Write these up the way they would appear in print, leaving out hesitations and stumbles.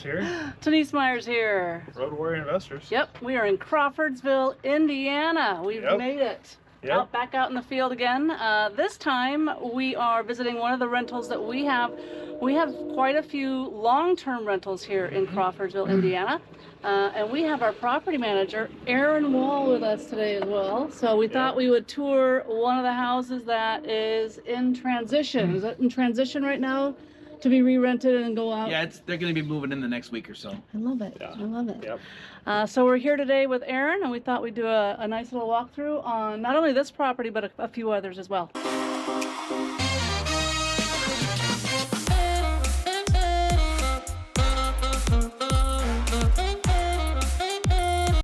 Myers here. Denise Myers here. Road Warrior Investors. Yep, we are in Crawfordsville, Indiana. We've made it. Yep. Back out in the field again. This time we are visiting one of the rentals that we have. We have quite a few long-term rentals here in Crawfordsville, Indiana. And we have our property manager, Aaron Wall, with us today as well. So we thought we would tour one of the houses that is in transition. Is it in transition right now to be re-rented and go out? Yeah, they're going to be moving in the next week or so. I love it. Yeah. I love it. Yep. So we're here today with Aaron, and we thought we'd do a nice little walkthrough on not only this property, but a few others as well.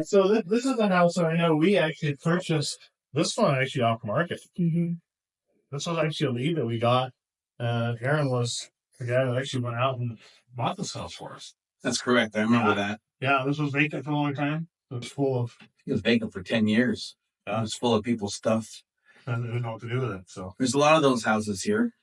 So this is the house that I know we actually purchased. This one actually off market. This was actually a lead that we got. Aaron was the guy that actually went out and bought this house for us. That's correct. I remember that. Yeah, this was vacant for a long time. It was full of, It was vacant for 10 years. It was full of people's stuff. and they didn't know what to do with it. So There's a lot of those houses here.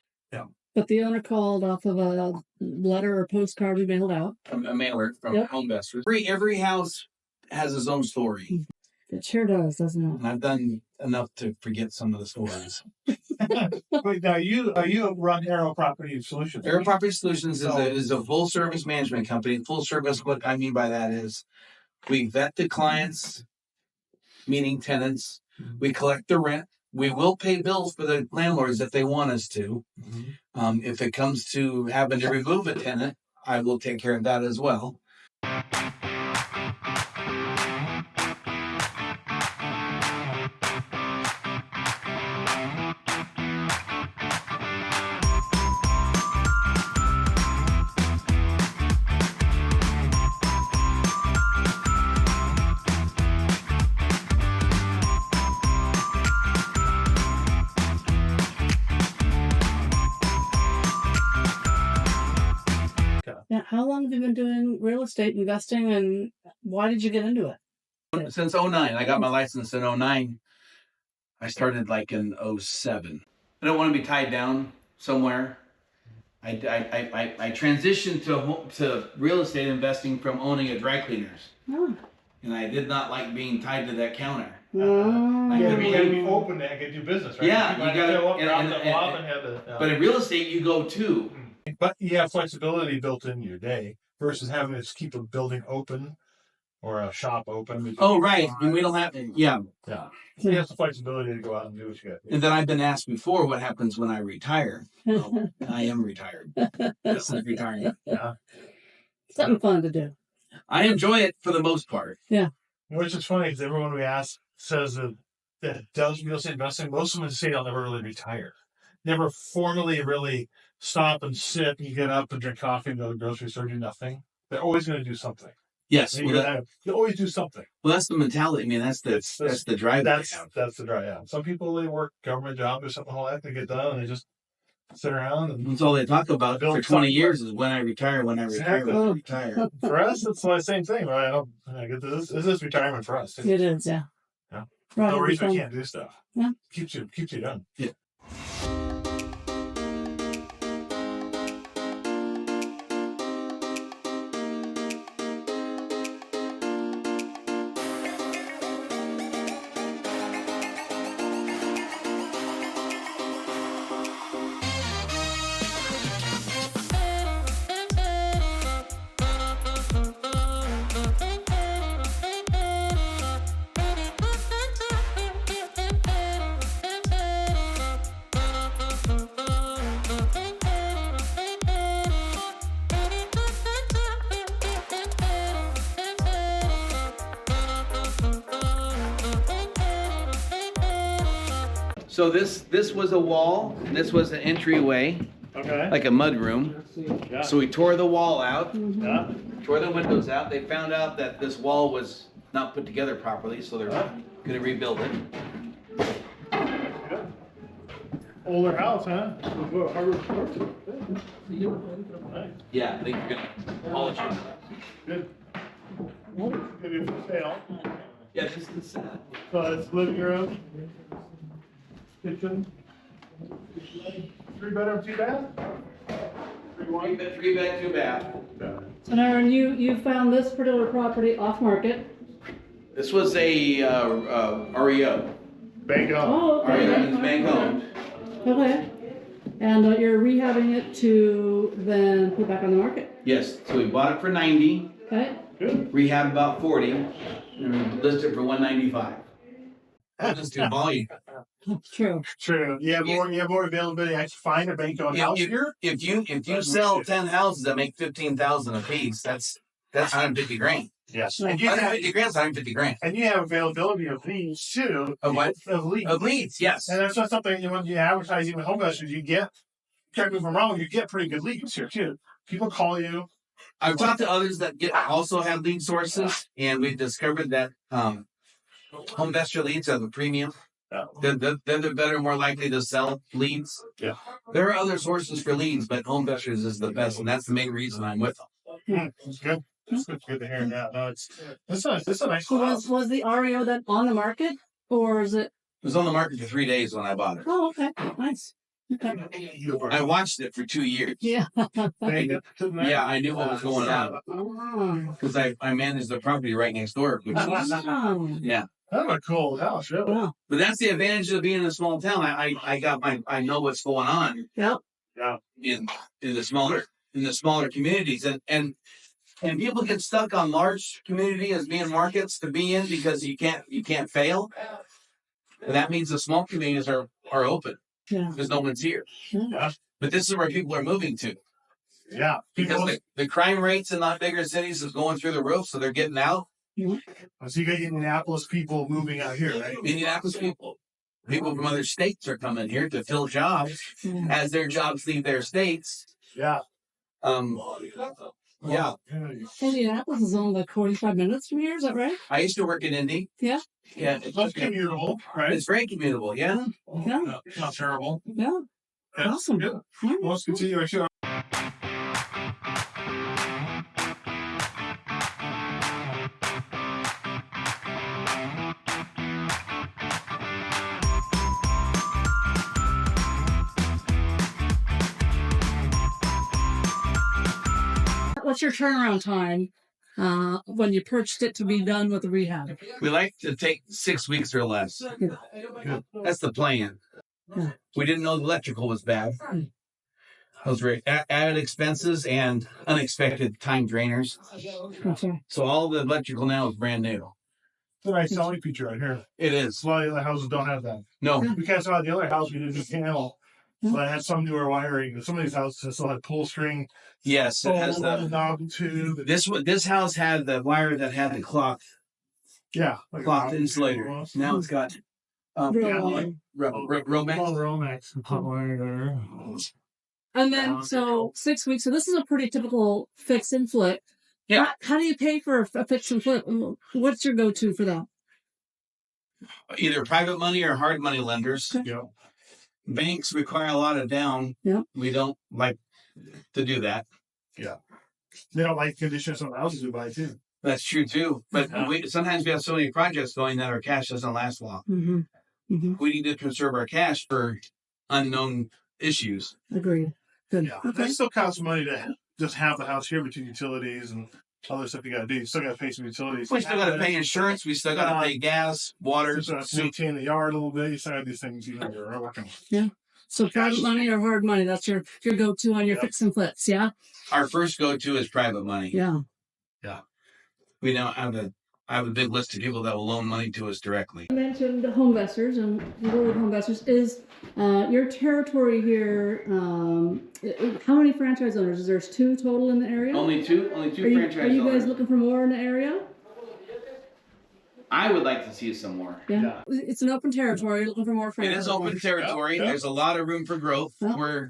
But the owner called off of a letter or postcard we mailed out. A mailer from Home Investors. Every house has its own story. It sure does, doesn't it? And I've done enough to forget some of the stories. wait, now you run Arrow Property Solutions. Air Property Solutions is a full service management company. Full service, what I mean by that is we vet the clients, meaning tenants. We collect the rent. We will pay bills for the landlords if they want us to. If it comes to having to remove a tenant, I will take care of that as well. Yeah. How long have you been doing real estate investing, and why did you get into it? Since 09, I got my license in 09. I started like in 07. I don't want to be tied down somewhere. I transitioned to real estate investing from owning a dry cleaners. Oh. And I did not like being tied to that counter. You gotta be open to do business, right? Yeah, you you gotta- show up, and- drop and- the and- lob and have the. But in real estate, you go too. But you have flexibility built into your day versus having to keep a building open or a shop open. Oh, right. And we don't have, yeah. Yeah. So you have the flexibility to go out and do what you got to do. And then I've been asked before what happens when I retire. Well, I am retired. This is retirement. Yeah. Something fun to do. I enjoy it for the most part. Which is funny because everyone we ask says that does real estate investing, most of them say they'll never really retire. Never formally really stop and sit and get up and drink coffee and go to the grocery store, do nothing. They're always going to do something. Yes. You always do something. Well, that's the mentality. I mean, that's the drive. That's the drive. Yeah. Some people, they work government job or something like that. They get done and they just sit around. And That's all they talk about Build for 20 something. years is when I retire, when I retire, when I retire. for us, it's the same thing, right? I get this. This is retirement for us. Too. It is, yeah. Yeah. Right. No reason we can't do stuff. Yeah. Keeps you done. Yeah. So this was a wall. This was an entryway, Okay. like a mud room. Yeah. So we tore the wall out, Yeah. tore the windows out. They found out that this wall was not put together properly, so they're going to rebuild it. Good. Older house, huh? Nice. Yeah, I think you're going to polish it. Good. Good for sale. Yeah, this is So it's living room, kitchen. 3-bedroom, 2-bath? 3-bed, 2-bath. So now, Aaron, you found this particular property off market. This was a REO. Bank up. Oh, okay. REO is bank owned. Okay. And you're rehabbing it to then put back on the market. Yes, so we bought it for 90, Okay. Good. rehab about 40, and listed for 195. I'll just do volume. True. True. You have more availability. I find a bank on house here. If you sell 10 houses that make 15,000 a piece, that's 150 grand. Yes. Right. And you have 150 grand is 150 grand. And you have availability of leads too. Of what? Of leads. Of leads, yes. And that's not something when you advertise even home investors, you get, correct me if I'm wrong, you get pretty good leads here too. People call you. I've talked to others that also have lead sources, and we've discovered that home investor leads are the premium. They're better, more likely to sell leads. Yeah. There are other sources for leads, but home investors is the best, and that's the main reason I'm with them. That's good. It's good to hear that. No, it's a nice So house. was the REO then on the market, or is it? It was on the market for 3 days when I bought it. Oh, okay. Nice. Okay. I watched it for 2 years. Yeah. Yeah, I knew what was going on Oh. because I managed the property right next door. Which is, Oh. yeah, That's a cool house, really. Wow. but that's the advantage of being in a small town. I know what's going on Yep. Yeah. in the smaller communities, and people get stuck on large community as being markets to be in because you can't fail. And that means the small communities are open Yeah. because no one's here. Yeah. But this is where people are moving to Yeah. because the crime rates in the bigger cities is going through the roof, so they're getting out. So you got Indianapolis people moving out here, right? Indianapolis people from other states are coming here to fill jobs as their jobs leave their states. Yeah. Yeah. Indianapolis is only like 45 minutes from here. Is that right? I used to work in Indy. Yeah. Yeah. That's commutable, right? It's very commutable. Yeah. Yeah. It's not terrible. Yeah. Yeah. Awesome. Good. Well, let's continue our show. What's your turnaround time when you purchased it to be done with the rehab? We like to take 6 weeks or less. That's the plan. Yeah. We didn't know the electrical was bad. Those were added expenses and unexpected time drainers. Okay. So all the electrical now is brand new. It's a nice selling feature right here. It is. A lot of the other houses don't have that. No. We kind of saw the other house we did a panel. So I had some newer wiring. Some of these houses still had pull string. Yes, it has the. knob tube. This house had the wire that had the cloth Yeah. insulator. Now it's got Really? Romex. Romex. Hot wire there. And then, so 6 weeks. So this is a pretty typical fix and flip. Yeah. How do you pay for a fix and flip? What's your go-to for that? Either private money or hard money lenders. Yeah. Banks require a lot of down. Yeah. We don't like to do that. Yeah. They don't like conditions some houses we buy too. That's true too. But sometimes we have so many projects going that our cash doesn't last long. Mm-hmm. Mm-hmm. We need to conserve our cash for unknown issues. Agreed. Good. Yeah. Okay. It still costs money to just have the house here between utilities and other stuff you got to do. You still got to pay some utilities. We still got to pay insurance. We still got to pay gas, water. You still have to maintain the yard a little bit. You still got to do things you're working. Yeah. So private money or hard money, that's your go-to on your fix and flips, yeah? Our first go-to is private money. Yeah. We now have a big list of people that will loan money to us directly. You mentioned home investors and rural home investors. Is your territory here, how many franchise owners? Is there 2 total in the area? Only two Are franchise you guys owners. looking for more in the area? I would like to see some more. Yeah. It's an open territory. You're looking for more It franchise is open territory. Yeah. There's a lot of room for growth. Yeah.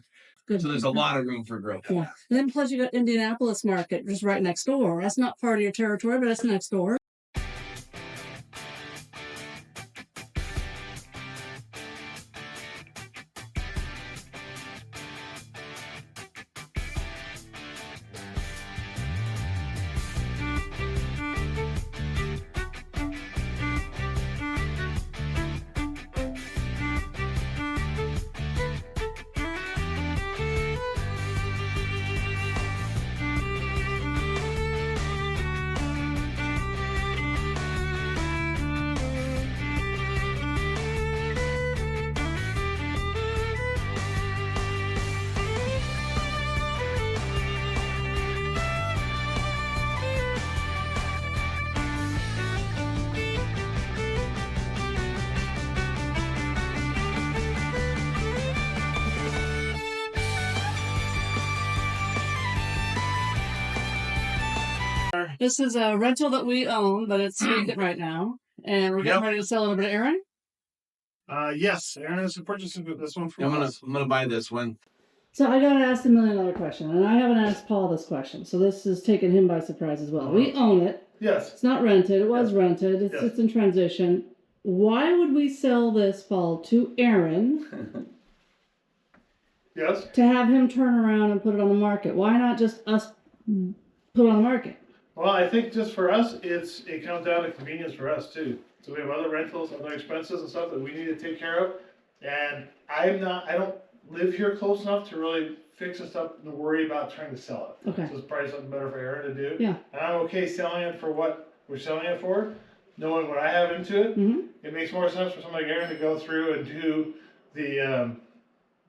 Good. So there's a lot of room for growth. Yeah. And then plus you got Indianapolis market just right next door. That's not part of your territory, but that's next door. This is a rental that we own, but it's vacant right now. And we're getting ready to sell it over to Aaron. Yes, Aaron is purchasing this one from I'm us. gonna buy this one. So I gotta ask the $1 million question, and I haven't asked Paul this question, so this is taking him by surprise as well. We own it. Yes. It's not rented. It was Yes. rented. It's Yes. it's in transition. Why would we sell this, Paul, to Aaron Yes. to have him turn around and put it on the market? Why not just us put it on the market? Well, I think just for us, it comes down to convenience for us too. So we have other rentals, other expenses and stuff that we need to take care of. And I don't live here close enough to really fix this up and worry about trying to sell it. Okay. So it's probably something better for Aaron to do. Yeah. And I'm okay selling it for what we're selling it for, knowing what I have into it. Mm-hmm. It makes more sense for somebody like Aaron to go through and do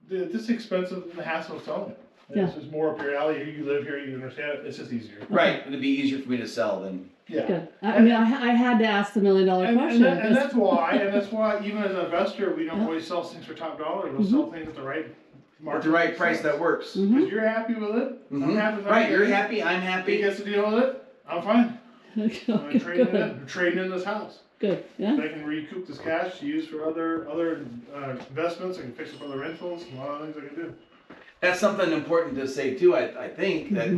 this expensive and the hassle of selling it. Yeah. This is more up your alley. You live here, you understand it. It's just easier. Right. It'd be easier for me to sell than. Yeah. Good. I mean, I had to ask the $1 million question. And that's why even as an investor, we don't always sell things for top dollar. We'll sell things at the right market. At the right price that works. Mm-hmm. If you're happy with it, I'm happy with it. Right, you're happy, I'm He happy. gets to deal with it, I'm fine. I'm trading it Good. in. I'm trading in this house. Good. Yeah. If I can recoup this cash to use for other investments, I can fix up other rentals, a lot of things I can do. That's something important to say too, I think, that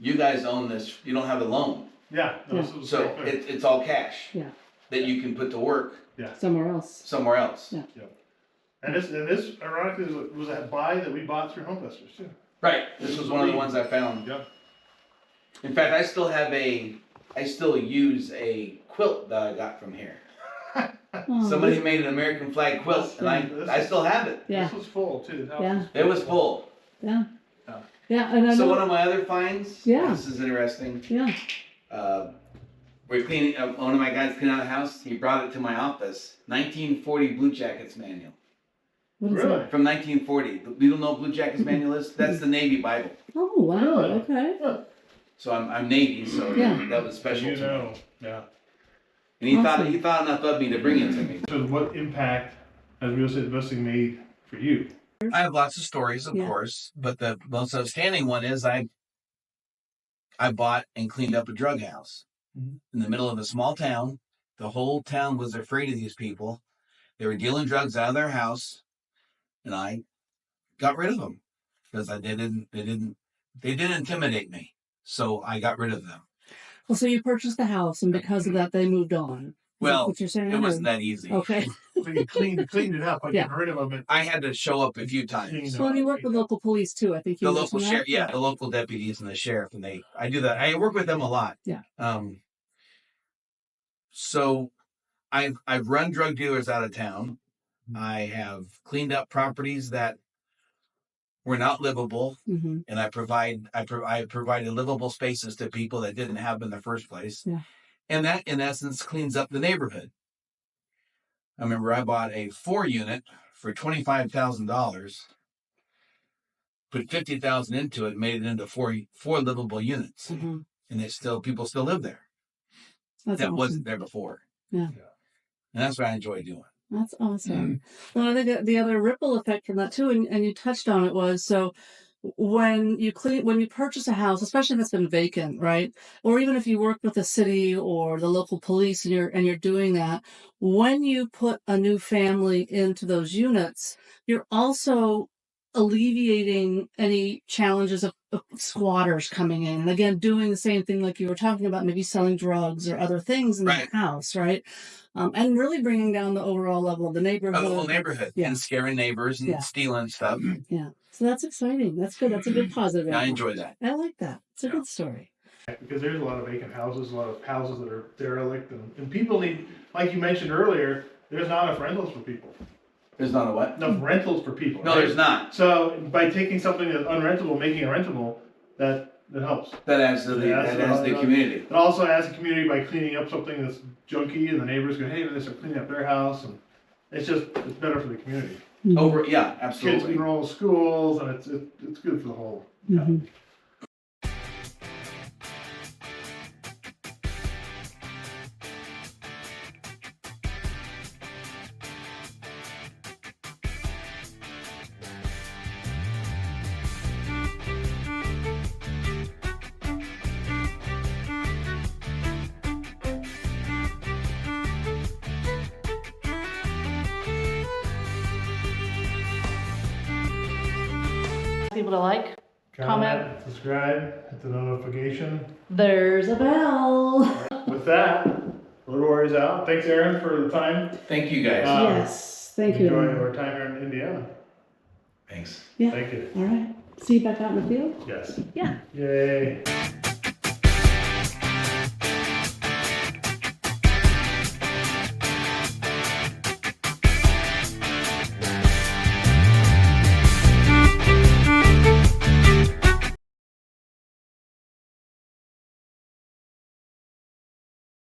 you guys own this, you don't have a loan. Yeah. Yeah. So it's all cash. Yeah. That you can put to work Somewhere else. somewhere else. Yeah. And this ironically was a buy that we bought through Homevestors too. Right, this was one of the ones I found. Yeah. In fact, I still use a quilt that I got from here. Oh, Somebody made an American flag quilt, and I still have it. Yeah. This was full too. Yeah. It was full. Yeah. Yeah. Yeah. And I So know, one of my other finds, Yeah. this is interesting. yeah. We're cleaning, one of my guys cleaning out the house, he brought it to my office, 1940 Blue Jackets manual. What is Really? that? From 1940. You don't know what Blue Jackets manual is? That's the Navy Bible. Oh wow. Really? Okay. Huh. So I'm Navy, so Yeah. that was special You to me. know. Yeah. And he Awesome. thought enough of me to bring it to me. So what impact has real estate investing made for you? I have lots of stories, of Yeah. course, but the most outstanding one is I bought and cleaned up a drug house in the middle of a small town. The whole town was afraid of these people. They were dealing drugs out of their house, and I got rid of them because they didn't intimidate me. So I got rid of them. Well, so you purchased the house, and because of that, they moved on. Is that Well, what you're saying? it wasn't that easy. Okay. So you cleaned it up. I Yeah. got rid of them. I had to show up a few times. Well, you work with local police too. I think you The local mentioned sheriff, that? yeah, the local deputies and the sheriff, and I do that. I work with them a lot. Yeah. So I've run drug dealers out of town. I have cleaned up properties that were not livable, Mm-hmm. and I provided livable spaces to people that didn't have them in the first place. Yeah. And that, in essence, cleans up the neighborhood. I remember I bought a 4-unit for $25,000, put $50,000 into it, made it into four livable units, Mm-hmm. and people still live there. That's That awesome. wasn't there before. Yeah. And that's what I enjoy doing. That's awesome. Well, I think that the other ripple effect from that too, and you touched on it, was so when you purchase a house, especially if it's been vacant, right? Or even if you work with the city or the local police and you're doing that, when you put a new family into those units, you're also alleviating any challenges of squatters coming in. And again, doing the same thing like you were talking about, maybe selling drugs or other things in Right. the house, right? And really bringing down the overall level of the neighborhood. The whole neighborhood Yeah. and scaring neighbors and Yeah. stealing stuff. Yeah. So that's exciting. That's good. That's a good positive. And I impact. enjoy that. I like that. It's a Yeah. good story. Because there's a lot of vacant houses, a lot of houses that are derelict, and people need, like you mentioned earlier, there's not enough rentals for people. There's not a what? Enough rentals for people. No, right? there's not. So by taking something that's unrentable, making it rentable, that helps. That adds to the community. It also adds a community by cleaning up something that's junky, and the neighbors go, hey, they start cleaning up their house, and it's better for the community. Yeah, Kids absolutely. can roll schools, and it's good for the whole. Mhm. people to like, comment. subscribe, hit the notification. There's a bell. With that, Road Warriors out. Thanks, Aaron, for the time. Thank you guys. Yes, thank you. Enjoying our time here in Indiana. Thanks. Yeah. Thank you. All right. See you back out in the field? Yes. Yeah. Yay.